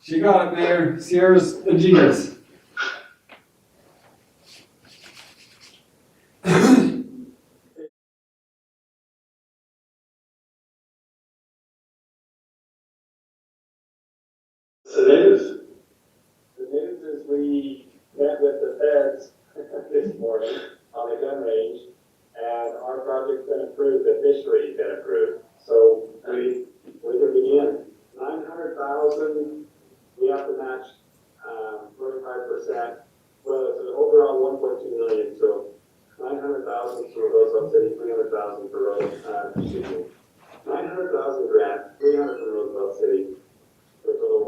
She got it, Mayor. Sierra's a genius. The news is we met with the feds this morning on the gun range, and our project's been approved, the fishery's been approved. So we can begin. 900,000, we have to match 25%. Well, it's an overall 1.2 million, so 900,000 for Roosevelt City, 300,000 for 900,000 grant, 300 for Roosevelt City, for a total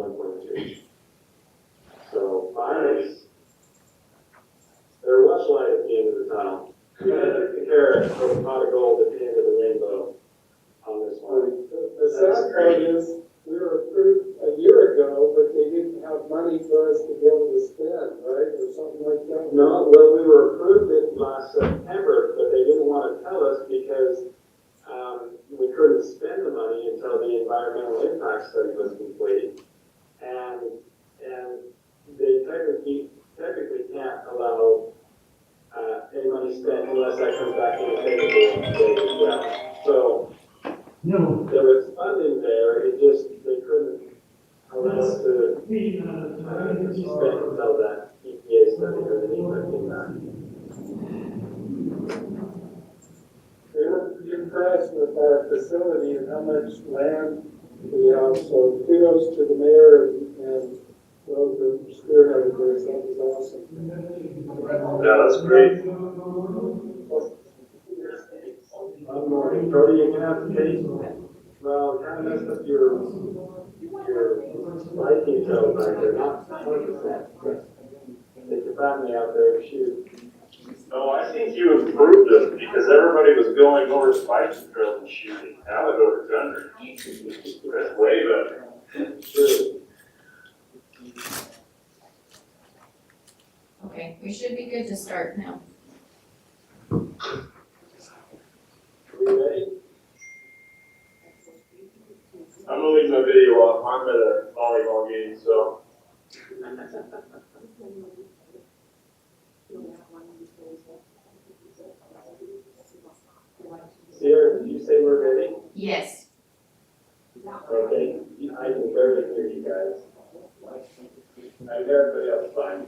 1.2. So finally, there's much light at the end of the tunnel. We had the carrot for the pot of gold at the end of the rainbow on this one. The sad part is, we were approved a year ago, but they didn't have money for us to be able to spend, right, or something like that? No, well, we were approved it last September, but they didn't want to tell us because we couldn't spend the money until the environmental impact study was complete. And they technically can't allow any money spent unless that comes back to the table as well. So there was funding there, it just, they couldn't allow us to spend until that EPA study or the NEPA came back. We're impressed with our facility and how much land we have, so kudos to the mayor and those that spearheaded this, that was awesome. Yeah, that's great. One more. Cody, you can have the case. Well, kind of messed up your light details back there, not 100%. Take your family out there and shoot. No, I think you improved it because everybody was going over to biking trails and shooting. Now they go to gun range. That's way better. Sure. Okay, we should be good to start now. Are we ready? I'm gonna leave my video off. I'm at a volleyball game, so. Sierra, did you say we're ready? Yes. Okay, I can barely hear you guys. I hear everybody else fine.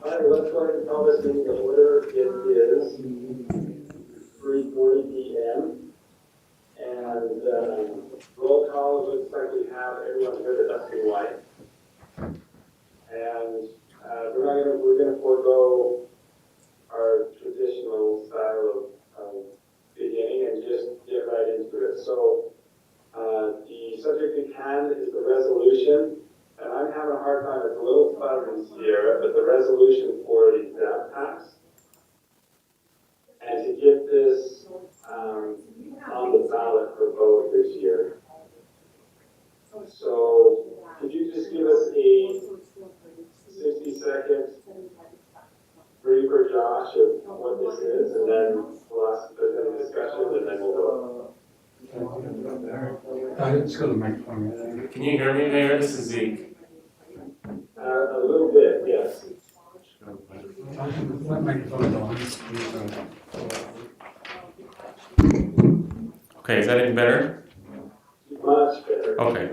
All right, let's go ahead and call this meeting to order. It is 3:40 p.m. And roll call, it looks like we have everyone here that does be white. And we're gonna forego our traditional style of beginning and just get right into it. So the subject at hand is the resolution, and I'm having a hard time, it's a little fuzzy, Sierra, but the resolution for the ZAP tax. And to get this on the ballot for vote this year. So could you just give us a 60-second briefer, Josh, of what this is, and then we'll ask if there's any discussion, and then we'll go. Just go to the microphone. Can you hear me, Mayor? This is Zeke. A little bit, yes. That microphone's on. Okay, is that any better? Much better. Okay.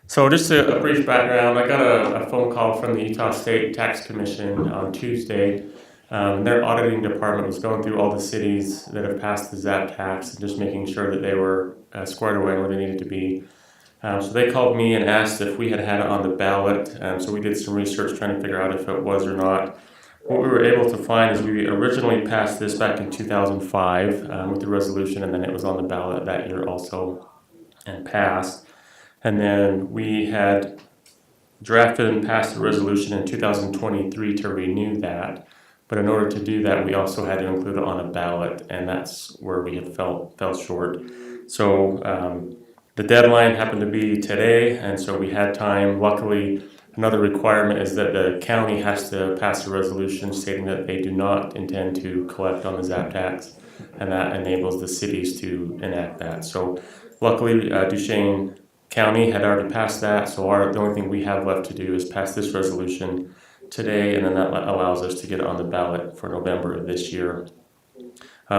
So just a brief background, I got a phone call from the Utah State Tax Commission on Tuesday. Their auditing department was going through all the cities that have passed the ZAP tax and just making sure that they were squared away where they needed to be. So they called me and asked if we had it on the ballot. So we did some research trying to figure out if it was or not. What we were able to find is we originally passed this back in 2005 with the resolution, and then it was on the ballot that year also and passed. And then we had drafted and passed the resolution in 2023 to renew that. But in order to do that, we also had to include it on a ballot, and that's where we had fell short. So the deadline happened to be today, and so we had time. Luckily, another requirement is that the county has to pass a resolution stating that they do not intend to collect on the ZAP tax, and that enables the cities to enact that. So luckily, Duchesne county had already passed that, so the only thing we have left to do is pass this resolution today, and then that allows us to get it on the ballot for November of this year.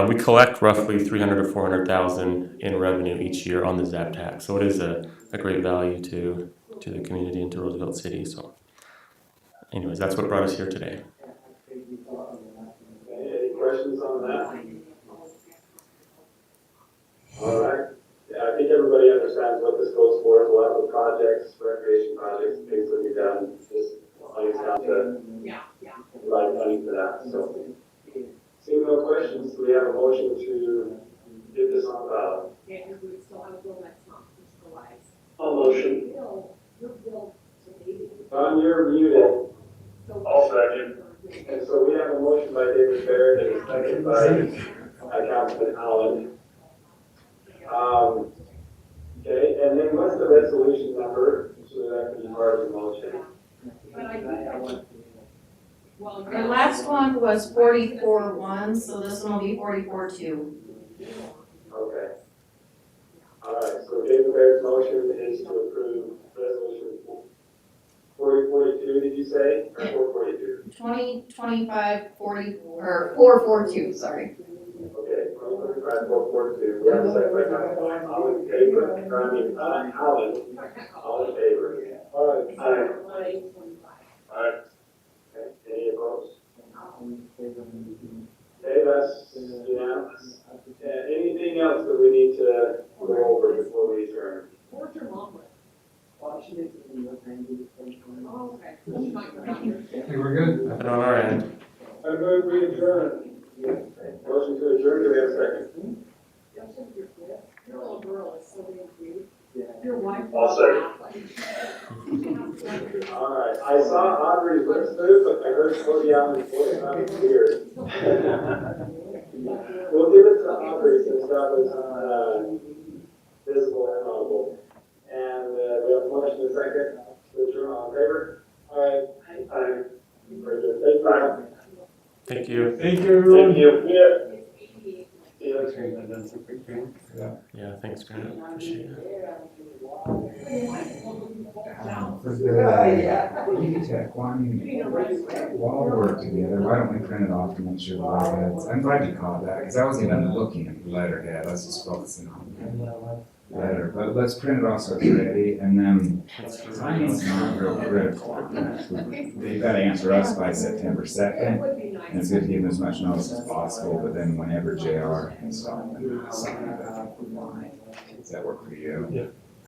We collect roughly 300 to 400,000 in revenue each year on the ZAP tax, so it is a great value to the community and to Roosevelt City. So, anyways, that's what brought us here today. Any questions on that? All right. Yeah, I think everybody understands what this goes for. A lot of the projects, recreation projects, things that we've done, just money's down to provide money for that. So, seeing no questions, we have a motion to get this on the ballot. Yeah, because we still have a bill next month, Mr. Wise. All motion. Your bill today. Don, you're muted. I'll second. And so we have a motion by David Barrett and a second by Councilman Allen. Okay, and then what's the resolution number, so that can be part of the motion? But I think well, The last one was 44-1, so this one will be 44-2. Okay. All right, so David Barrett's motion is to approve resolution 4042, did you say, or 442? 2025-40, or 442, sorry. Okay, 2025 442, we have a second by Councilman all in favor, Allen, all in favor. Aye. Alright, Okay, any opposed? Okay, that's unanimous. Anything else that we need to go over before we adjourn? where's your mom live? Oh, okay. I think we're good. Nothing on our end. I move we adjourn. Motion to adjourn, do we have a second? Your little girl is so damn cute. Your wife. I'll second. All right, I saw Audrey's lips move, but I heard Cody Allen's voice, that was weird. We'll give it to Audrey since that was, visible and audible. And, we have a motion and a second, to adjourn, all in favor? Aye. Aye. Very good, thank you. Thank you. Thank you, everyone. thank you. Yeah. Yeah. Thanks for that, that's a quick thing. Yeah, thanks, Grant. Appreciate it. For the E-Tech one, while we're together, why don't we print it off to make sure the letterheads, I'm glad you caught that, because I wasn't even looking at the letterhead, let's just focus on the letter, but let's print it off so it's ready, and then signing's not real critical. They've got to answer us by September 2nd, and it's good to give them as much notice as possible, but then whenever JR can stop and sign it, does that work for you? Yeah.